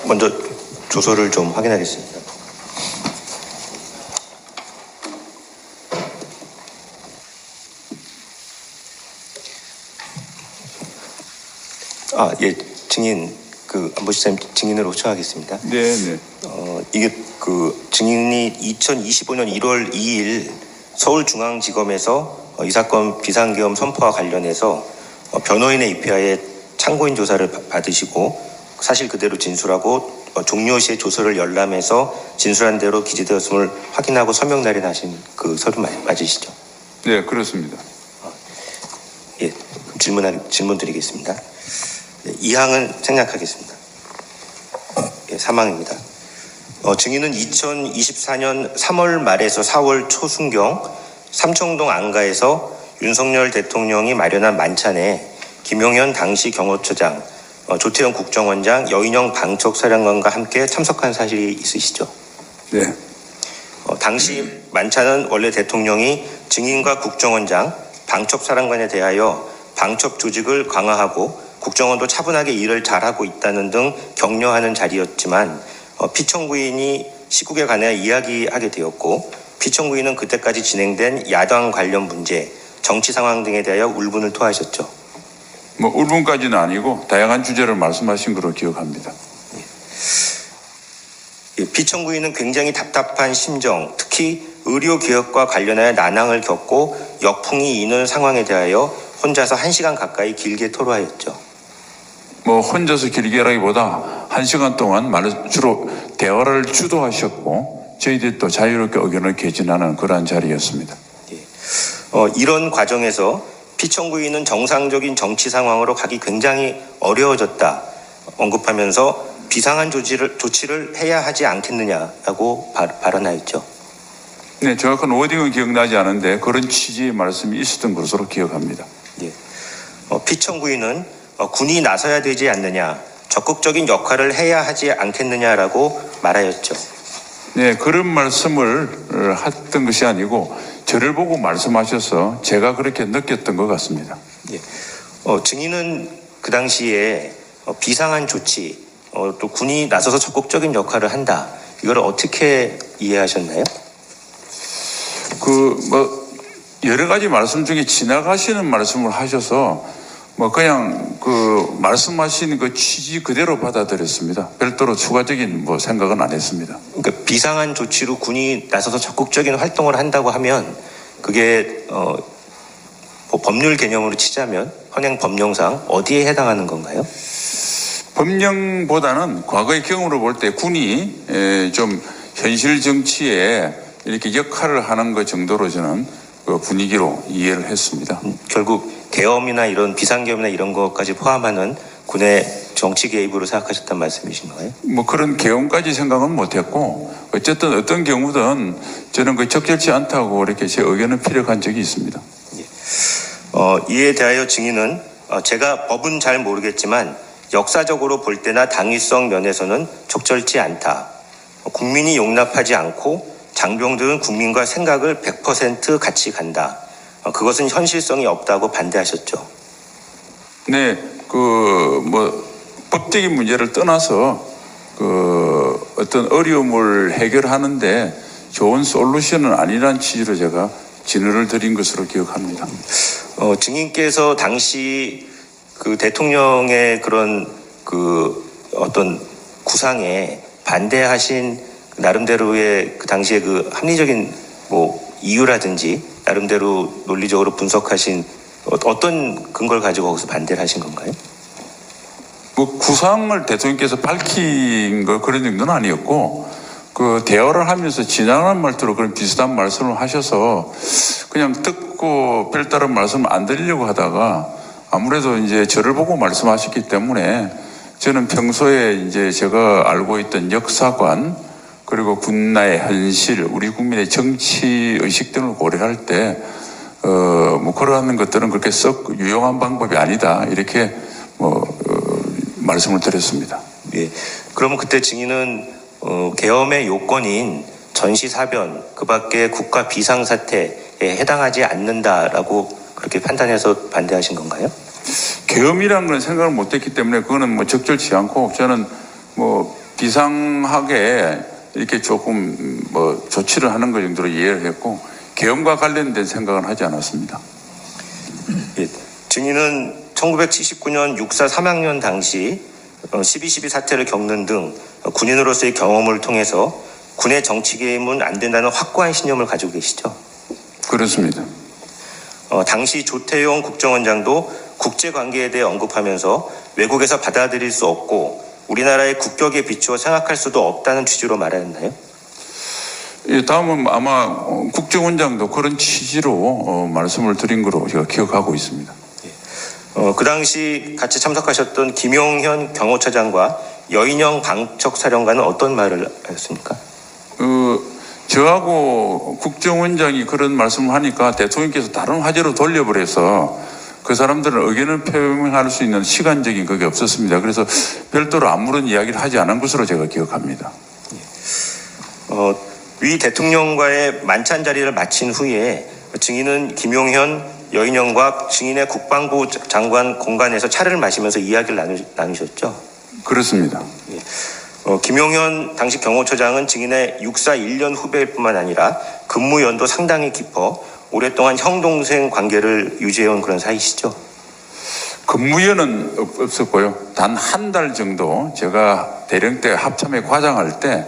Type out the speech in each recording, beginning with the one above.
먼저 조서를 좀 확인하겠습니다. 예, 증인 안보실장님 증인을 요청하겠습니다. 네. 이게 증인이 2025년 1월 2일 서울중앙지검에서 이 사건 비상계엄 선포와 관련해서 변호인의 입회하에 참고인 조사를 받으시고 사실 그대로 진술하고 종료 시에 조서를 열람해서 진술한 대로 기재되었음을 확인하고 서명 날인하신 그 서류 맞으시죠? 네, 그렇습니다. 예, 질문 드리겠습니다. 네, 이항은 생략하겠습니다. 예, 사망입니다. 증인은 2024년 3월 말에서 4월 초순경 삼청동 안가에서 윤석열 대통령이 마련한 만찬에 김용현 당시 경호처장, 조태현 국정원장, 여인영 방첩사령관과 함께 참석한 사실이 있으시죠? 네. 당시 만찬은 원래 대통령이 증인과 국정원장, 방첩사령관에 대하여 방첩 조직을 강화하고 국정원도 차분하게 일을 잘하고 있다는 등 격려하는 자리였지만 피청구인이 시국에 관해 이야기하게 되었고 피청구인은 그때까지 진행된 야당 관련 문제, 정치 상황 등에 대하여 울분을 토하셨죠. 울분까지는 아니고 다양한 주제를 말씀하신 걸로 기억합니다. 예, 피청구인은 굉장히 답답한 심정, 특히 의료개혁과 관련하여 난항을 겪고 역풍이 이는 상황에 대하여 혼자서 1시간 가까이 길게 토로하였죠. 혼자서 길게라기보다 1시간 동안 주로 대화를 주도하셨고 저희들이 또 자유롭게 의견을 개진하는 그러한 자리였습니다. 예. 이런 과정에서 피청구인은 정상적인 정치 상황으로 가기 굉장히 어려워졌다 언급하면서 비상한 조치를 해야 하지 않겠느냐라고 발언하였죠. 네, 정확한 워딩은 기억나지 않은데 그런 취지의 말씀이 있었던 것으로 기억합니다. 예. 피청구인은 군이 나서야 되지 않느냐, 적극적인 역할을 해야 하지 않겠느냐라고 말하였죠. 네, 그런 말씀을 했던 것이 아니고 저를 보고 말씀하셔서 제가 그렇게 느꼈던 것 같습니다. 예. 증인은 그 당시에 비상한 조치, 또 군이 나서서 적극적인 역할을 한다. 이걸 어떻게 이해하셨나요? 여러 가지 말씀 중에 지나가시는 말씀을 하셔서 그냥 말씀하신 그 취지 그대로 받아들였습니다. 별도로 추가적인 생각은 안 했습니다. 그러니까 비상한 조치로 군이 나서서 적극적인 활동을 한다고 하면 그게 법률 개념으로 치자면 현행 법령상 어디에 해당하는 건가요? 법령보다는 과거의 경험으로 볼 때 군이 좀 현실 정치에 이렇게 역할을 하는 것 정도로 저는 그 분위기로 이해를 했습니다. 결국 계엄이나 이런 비상계엄이나 이런 것까지 포함하는 군의 정치 개입으로 생각하셨단 말씀이신가요? 그런 계엄까지 생각은 못했고 어쨌든 어떤 경우든 저는 그 적절치 않다고 이렇게 제 의견을 피력한 적이 있습니다. 예. 이에 대하여 증인은 제가 법은 잘 모르겠지만 역사적으로 볼 때나 당위성 면에서는 적절치 않다. 국민이 용납하지 않고 장병들은 국민과 생각을 100% 같이 간다. 그것은 현실성이 없다고 반대하셨죠. 네, 법적인 문제를 떠나서 어떤 어려움을 해결하는데 좋은 솔루션은 아니란 취지로 제가 진언을 드린 것으로 기억합니다. 증인께서 당시 그 대통령의 그런 어떤 구상에 반대하신 나름대로의 그 당시에 그 합리적인 이유라든지 나름대로 논리적으로 분석하신 어떤 근거를 가지고 거기서 반대를 하신 건가요? 구상을 대통령께서 밝힌 그런 정도는 아니었고 대화를 하면서 지나가는 말투로 그런 비슷한 말씀을 하셔서 그냥 듣고 별다른 말씀을 안 드리려고 하다가 아무래도 이제 저를 보고 말씀하셨기 때문에 저는 평소에 이제 제가 알고 있던 역사관 그리고 군나의 현실, 우리 국민의 정치 의식 등을 고려할 때 그러한 것들은 그렇게 썩 유용한 방법이 아니다 이렇게 말씀을 드렸습니다. 예. 그러면 그때 증인은 계엄의 요건인 전시사변, 그밖에 국가 비상사태에 해당하지 않는다라고 그렇게 판단해서 반대하신 건가요? 계엄이라는 건 생각을 못했기 때문에 그거는 적절치 않고 저는 뭐 비상하게 이렇게 조금 뭐 조치를 하는 것 정도로 이해를 했고 계엄과 관련된 생각은 하지 않았습니다. 예, 증인은 1979년 육사 3학년 당시 12.12 사태를 겪는 등 군인으로서의 경험을 통해서 군의 정치 개입은 안 된다는 확고한 신념을 가지고 계시죠? 그렇습니다. 당시 조태용 국정원장도 국제관계에 대해 언급하면서 외국에서 받아들일 수 없고 우리나라의 국격에 비추어 생각할 수도 없다는 취지로 말하였나요? 예, 다음은 아마 국정원장도 그런 취지로 말씀을 드린 거로 제가 기억하고 있습니다. 그 당시 같이 참석하셨던 김용현 경호처장과 여인영 방척사령관은 어떤 말을 하셨습니까? 저하고 국정원장이 그런 말씀을 하니까 대통령께서 다른 화제로 돌려버려서 그 사람들은 의견을 표명할 수 있는 시간적인 그게 없었습니다. 그래서 별도로 아무런 이야기를 하지 않은 것으로 제가 기억합니다. 위 대통령과의 만찬 자리를 마친 후에 증인은 김용현, 여인영과 증인의 국방부 장관 공간에서 차를 마시면서 이야기를 나누셨죠? 그렇습니다. 김용현 당시 경호처장은 증인의 육사 1년 후배일 뿐만 아니라 근무 연도 상당히 깊어 오랫동안 형-동생 관계를 유지해온 그런 사이시죠? 근무연은 없었고요. 단 한 달 정도 제가 대령 때 합참에 과장할 때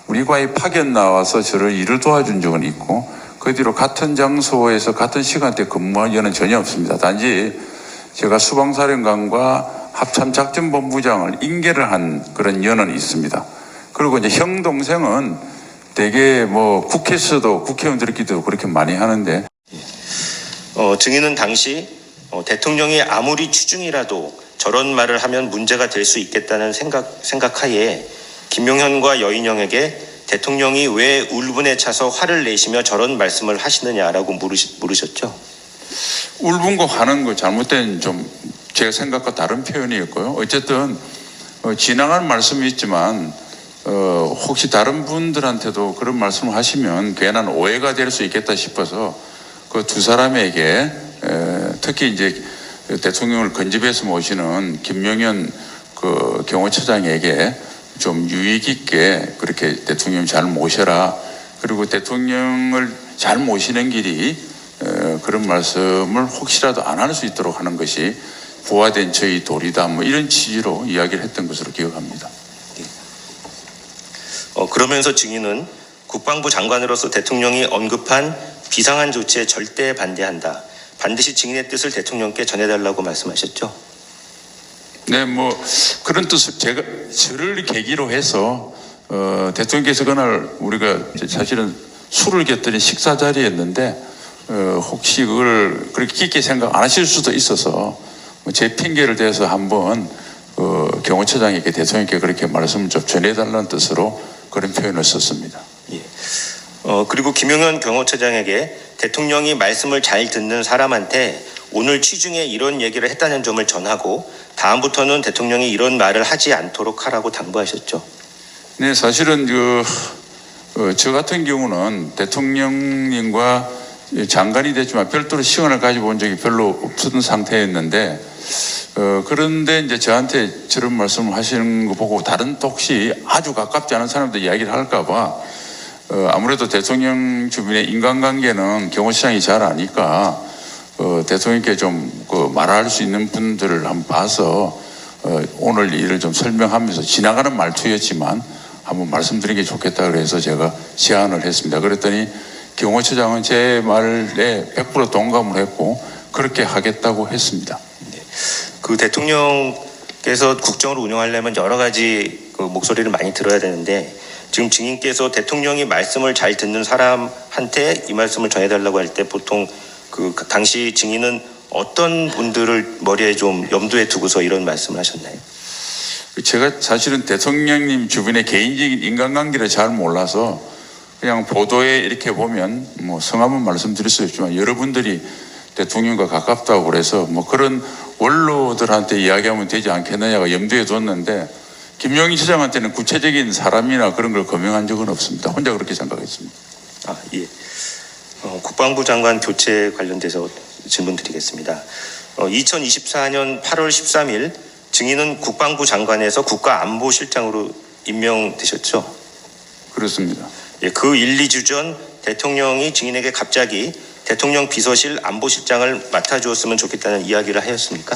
우리과의 파견 나와서 저를 일을 도와준 적은 있고 그 뒤로 같은 장소에서 같은 시간대 근무한 연은 전혀 없습니다. 단지 제가 수방사령관과 합참작전본부장을 인계를 한 그런 연은 있습니다. 그리고 이제 형 동생은 되게 뭐 국회에서도 국회의원들끼리도 그렇게 많이 하는데 증인은 당시 대통령이 아무리 취중이라도 저런 말을 하면 문제가 될 수 있겠다는 생각하에 김용현과 여인영에게 대통령이 왜 울분에 차서 화를 내시며 저런 말씀을 하시느냐라고 물으셨죠? 울분과 화는 거 잘못된 좀 제 생각과 다른 표현이었고요. 어쨌든 지나간 말씀이 있지만 혹시 다른 분들한테도 그런 말씀을 하시면 괜한 오해가 될 수 있겠다 싶어서 그 두 사람에게 특히 이제 대통령을 근접해서 모시는 김용현 그 경호처장에게 좀 유익 있게 그렇게 대통령 잘 모셔라. 그리고 대통령을 잘 모시는 길이 그런 말씀을 혹시라도 안 할 수 있도록 하는 것이 부화된 저희 도리다. 뭐 이런 취지로 이야기를 했던 것으로 기억합니다. 그러면서 증인은 국방부 장관으로서 대통령이 언급한 비상한 조치에 절대 반대한다. 반드시 증인의 뜻을 대통령께 전해달라고 말씀하셨죠? 네, 뭐 그런 뜻을 제가 저를 계기로 해서 대통령께서 그날 우리가 사실은 술을 곁들인 식사 자리였는데 혹시 그걸 그렇게 깊게 생각 안 하실 수도 있어서 제 핑계를 대서 한번 경호처장에게 대통령께 그렇게 말씀을 좀 전해달라는 뜻으로 그런 표현을 썼습니다. 예. 그리고 김용현 경호처장에게 대통령이 말씀을 잘 듣는 사람한테 오늘 취중에 이런 얘기를 했다는 점을 전하고 다음부터는 대통령이 이런 말을 하지 않도록 하라고 당부하셨죠. 네, 사실은 저 같은 경우는 대통령님과 장관이 됐지만 별도로 시간을 가지고 온 적이 별로 없었던 상태였는데 그런데 이제 저한테 저런 말씀을 하시는 거 보고 다른 혹시 아주 가깝지 않은 사람들 이야기를 할까 봐 아무래도 대통령 주변의 인간관계는 경호처장이 잘 아니까 대통령께 좀 말할 수 있는 분들을 한번 봐서 오늘 일을 좀 설명하면서 지나가는 말투였지만 한번 말씀드리는 게 좋겠다 그래서 제가 제안을 했습니다. 그랬더니 경호처장은 제 말에 100% 동감을 했고 그렇게 하겠다고 했습니다. 네. 그 대통령께서 국정을 운영하려면 여러 가지 그 목소리를 많이 들어야 되는데 지금 증인께서 대통령이 말씀을 잘 듣는 사람한테 이 말씀을 전해달라고 할 때 보통 그 당시 증인은 어떤 분들을 머리에 좀 염두에 두고서 이런 말씀을 하셨나요? 제가 사실은 대통령님 주변의 개인적인 인간관계를 잘 몰라서 그냥 보도에 이렇게 보면 뭐 성함은 말씀드릴 수 있지만 여러분들이 대통령과 가깝다고 그래서 뭐 그런 원로들한테 이야기하면 되지 않겠느냐가 염두에 뒀는데 김용희 시장한테는 구체적인 사람이나 그런 걸 거명한 적은 없습니다. 혼자 그렇게 생각했습니다. 예. 국방부 장관 교체 관련돼서 질문 드리겠습니다. 2024년 8월 13일 증인은 국방부 장관에서 국가안보실장으로 임명되셨죠? 그렇습니다. 예, 그 1, 2주 전 대통령이 증인에게 갑자기 대통령 비서실 안보실장을 맡아주었으면 좋겠다는 이야기를 하였습니까?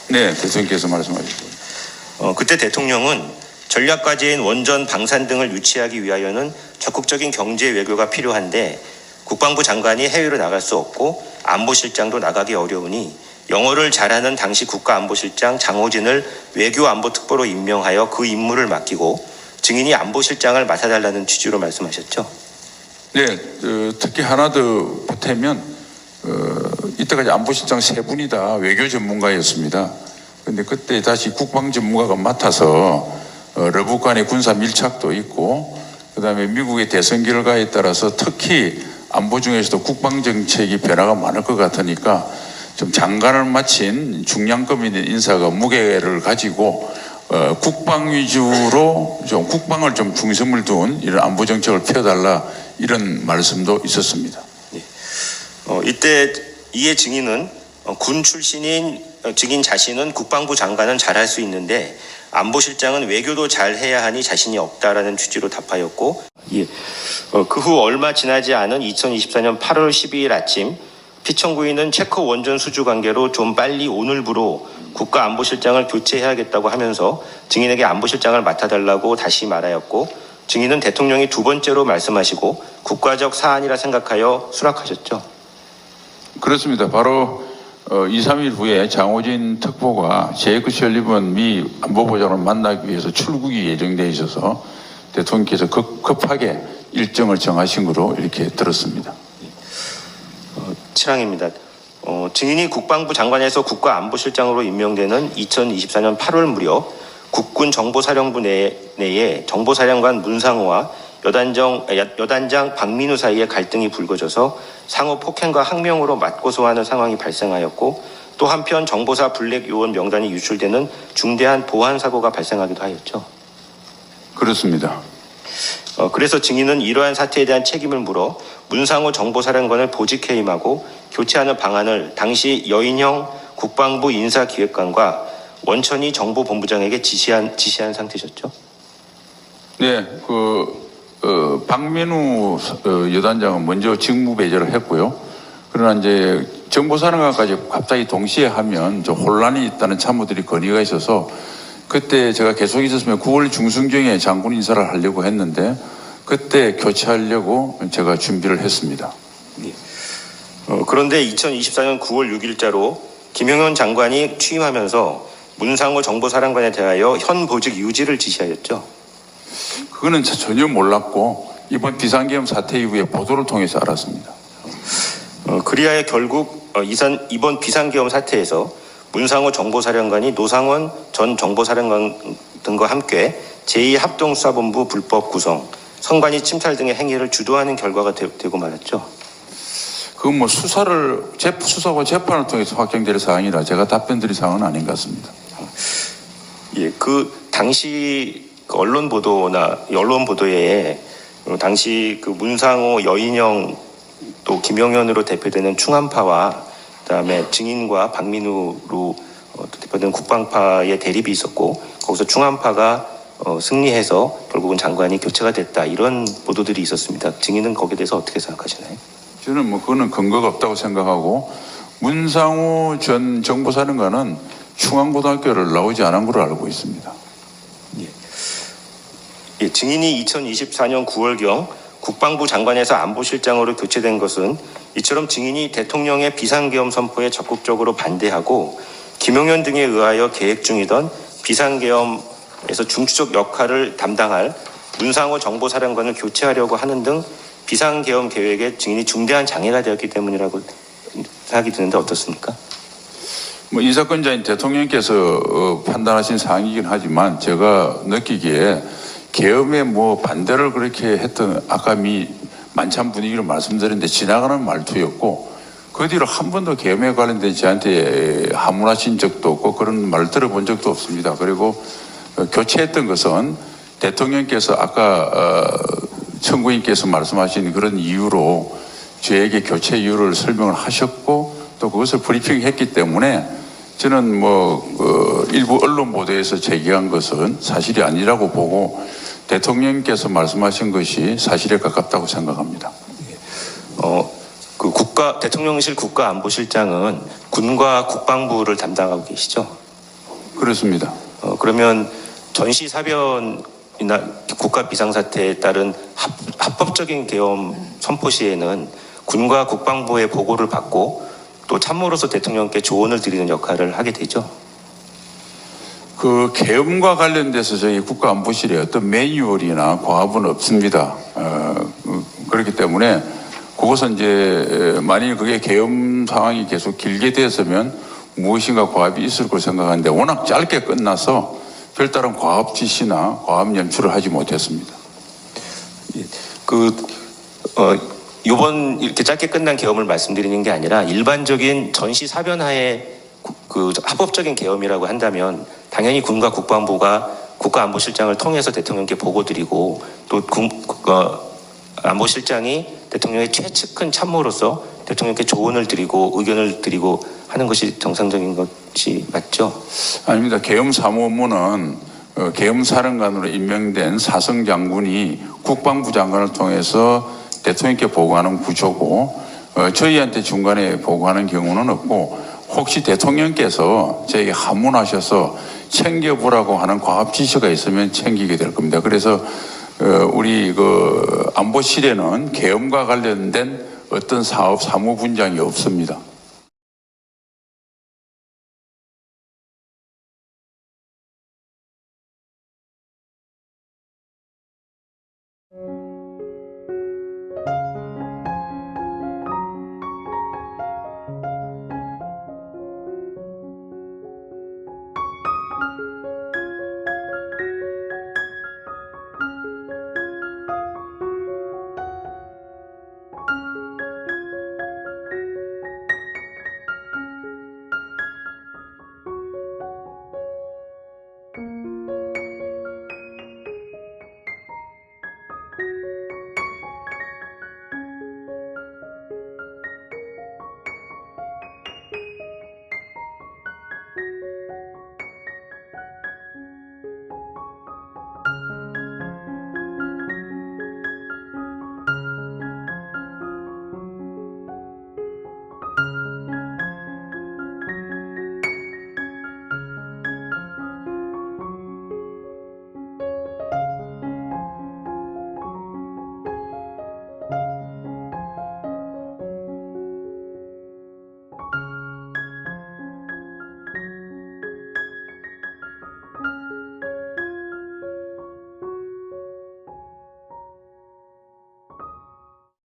네, 대통령께서 말씀하셨죠. 그때 대통령은 전략과제인 원전 방산 등을 유치하기 위하여는 적극적인 경제 외교가 필요한데 국방부 장관이 해외로 나갈 수 없고 안보실장도 나가기 어려우니 영어를 잘하는 당시 국가안보실장 장호진을 외교안보특보로 임명하여 그 임무를 맡기고 증인이 안보실장을 맡아달라는 취지로 말씀하셨죠. 네, 특히 하나 더 보태면 이때까지 안보실장 세 분이 다 외교 전문가였습니다. 그런데 그때 다시 국방 전문가가 맡아서 러북 간의 군사 밀착도 있고 그다음에 미국의 대선 결과에 따라서 특히 안보 중에서도 국방 정책이 변화가 많을 것 같으니까 좀 장관을 마친 중량급 있는 인사가 무게를 가지고 국방 위주로 좀 국방을 좀 중심을 둔 이런 안보 정책을 펴달라 이런 말씀도 있었습니다. 이때 이에 증인은 군 출신인 증인 자신은 국방부 장관은 잘할 수 있는데 안보실장은 외교도 잘해야 하니 자신이 없다라는 취지로 답하였고 그 후 얼마 지나지 않은 2024년 8월 12일 아침 피청구인은 체코 원전 수주 관계로 좀 빨리 오늘부로 국가안보실장을 교체해야겠다고 하면서 증인에게 안보실장을 맡아달라고 다시 말하였고 증인은 대통령이 두 번째로 말씀하시고 국가적 사안이라 생각하여 수락하셨죠. 그렇습니다. 바로 2, 3일 후에 장호진 특보가 제이크 셜리번 미 안보보장을 만나기 위해서 출국이 예정되어 있어서 대통령께서 급하게 일정을 정하신 것으로 이렇게 들었습니다. 칠항입니다. 증인이 국방부 장관에서 국가안보실장으로 임명되는 2024년 8월 무렵 국군 정보사령부 내에 정보사령관 문상호와 여단장 박민우 사이에 갈등이 불거져서 상호 폭행과 항명으로 맞고소하는 상황이 발생하였고 또 한편 정보사 블랙 요원 명단이 유출되는 중대한 보안 사고가 발생하기도 하였죠. 그렇습니다. 그래서 증인은 이러한 사태에 대한 책임을 물어 문상호 정보사령관을 보직 해임하고 교체하는 방안을 당시 여인형 국방부 인사기획관과 원천희 정보본부장에게 지시한 상태셨죠? 네, 박민우 여단장은 먼저 직무 배제를 했고요. 그러나 이제 정보사령관까지 갑자기 동시에 하면 좀 혼란이 있다는 참모들이 건의가 있어서 그때 제가 계속 있었으면 9월 중순경에 장군 인사를 하려고 했는데 그때 교체하려고 제가 준비를 했습니다. 그런데 2024년 9월 6일자로 김용현 장관이 취임하면서 문상호 정보사령관에 대하여 현 보직 유지를 지시하였죠. 그거는 전혀 몰랐고 이번 비상계엄 사태 이후에 보도를 통해서 알았습니다. 그리하여 결국 이번 비상계엄 사태에서 문상호 정보사령관이 노상원 전 정보사령관 등과 함께 제2합동수사본부 불법 구성, 선관위 침탈 등의 행위를 주도하는 결과가 되고 말았죠. 그건 뭐 수사와 재판을 통해서 확정될 사항이라 제가 답변드릴 사항은 아닌 것 같습니다. 예, 그 당시 언론 보도에 당시 그 문상호, 여인영 또 김용현으로 대표되는 충암파와 그다음에 증인과 박민우로 대표되는 국방파의 대립이 있었고 거기서 충암파가 승리해서 결국은 장관이 교체가 됐다 이런 보도들이 있었습니다. 증인은 거기에 대해서 어떻게 생각하시나요? 저는 뭐 그거는 근거가 없다고 생각하고 문상호 전 정보사령관은 충암고등학교를 나오지 않은 걸로 알고 있습니다. 예, 증인이 2024년 9월경 국방부 장관에서 안보실장으로 교체된 것은 이처럼 증인이 대통령의 비상계엄 선포에 적극적으로 반대하고 김용현 등에 의하여 계획 중이던 비상계엄에서 중추적 역할을 담당할 문상호 정보사령관을 교체하려고 하는 등 비상계엄 계획에 증인이 중대한 장애가 되었기 때문이라고 생각이 드는데 어떻습니까? 뭐 인사권자인 대통령께서 판단하신 사항이긴 하지만 제가 느끼기에 계엄에 뭐 반대를 그렇게 했던 아까 만찬 분위기로 말씀드렸는데 지나가는 말투였고 그 뒤로 한 번도 계엄에 관련된 저한테 하문하신 적도 없고 그런 말 들어본 적도 없습니다. 그리고 교체했던 것은 대통령께서 아까 청구인께서 말씀하신 그런 이유로 저에게 교체 이유를 설명을 하셨고 또 그것을 브리핑했기 때문에 저는 일부 언론 보도에서 제기한 것은 사실이 아니라고 보고 대통령께서 말씀하신 것이 사실에 가깝다고 생각합니다. 그 대통령실 국가안보실장은 군과 국방부를 담당하고 계시죠? 그렇습니다. 그러면 전시 사변이나 국가 비상사태에 따른 합법적인 계엄 선포 시에는 군과 국방부의 보고를 받고 또 참모로서 대통령께 조언을 드리는 역할을 하게 되죠. 그 계엄과 관련돼서 저희 국가안보실에 어떤 매뉴얼이나 과업은 없습니다. 그렇기 때문에 그것은 이제 만일 그게 계엄 상황이 계속 길게 되었으면 무엇인가 과업이 있을 걸 생각하는데 워낙 짧게 끝나서 별다른 과업 지시나 과업 연출을 하지 못했습니다. 이번 이렇게 짧게 끝난 계엄을 말씀드리는 게 아니라 일반적인 전시 사변하에 그 합법적인 계엄이라고 한다면 당연히 군과 국방부가 국가안보실장을 통해서 대통령께 보고드리고 또 안보실장이 대통령의 최측근 참모로서 대통령께 조언을 드리고 의견을 드리고 하는 것이 정상적인 것이 맞죠? 아닙니다. 계엄 사무업무는 계엄사령관으로 임명된 사성 장군이 국방부 장관을 통해서 대통령께 보고하는 구조고 저희한테 중간에 보고하는 경우는 없고 혹시 대통령께서 저에게 하문하셔서 챙겨보라고 하는 과업 지시가 있으면 챙기게 될 겁니다. 그래서 우리 안보실에는 계엄과 관련된 어떤 사업 사무 분장이 없습니다.